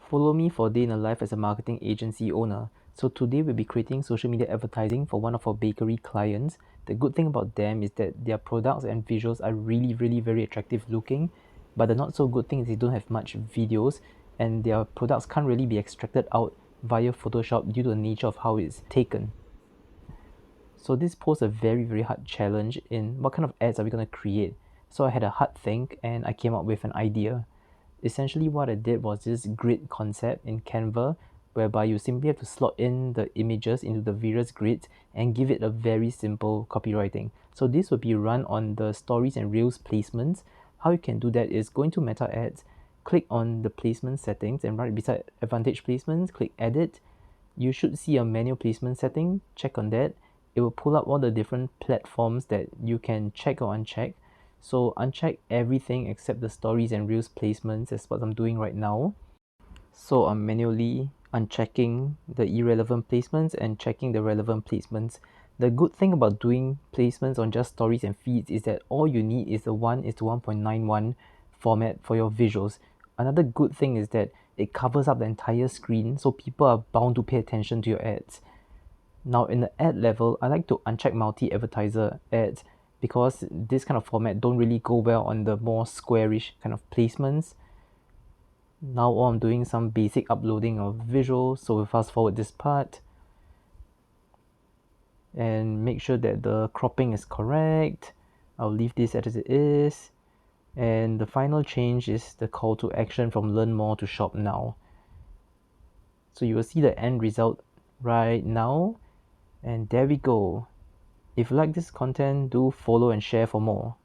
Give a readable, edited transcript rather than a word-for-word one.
Follow me for a day in the life as a marketing agency owner. So today we'll be creating social media advertising for one of our bakery clients. The good thing about them is that their products and visuals are really very attractive looking, but the not so good thing is they don't have much videos and their products can't really be extracted out via Photoshop due to the nature of how it's taken. So this posed a very hard challenge in what kind of ads are we going to create. So I had a hard think and I came up with an idea. Essentially what I did was this grid concept in Canva whereby you simply have to slot in the images into the various grids and give it a very simple copywriting. So this will be run on the stories and reels placements. How you can do that is go into Meta Ads, click on the placement settings and right beside advantage placements, click edit. You should see a manual placement setting, check on that. It will pull up all the different platforms that you can check or uncheck. So uncheck everything except the stories and reels placements. That's what I'm doing right now. So I'm manually unchecking the irrelevant placements and checking the relevant placements. The good thing about doing placements on just stories and feeds is that all you need is the 1:1.91 format for your visuals. Another good thing is that it covers up the entire screen, so people are bound to pay attention to your ads. Now in the ad level, I like to uncheck multi-advertiser ads because this kind of format don't really go well on the more squarish kind of placements. Now all I'm doing some basic uploading of visuals, so we'll fast forward this part and make sure that the cropping is correct. I'll leave this as it is. And the final change is the call to action from learn more to shop now. So you will see the end result right now. And there we go. If you like this content, do follow and share for more.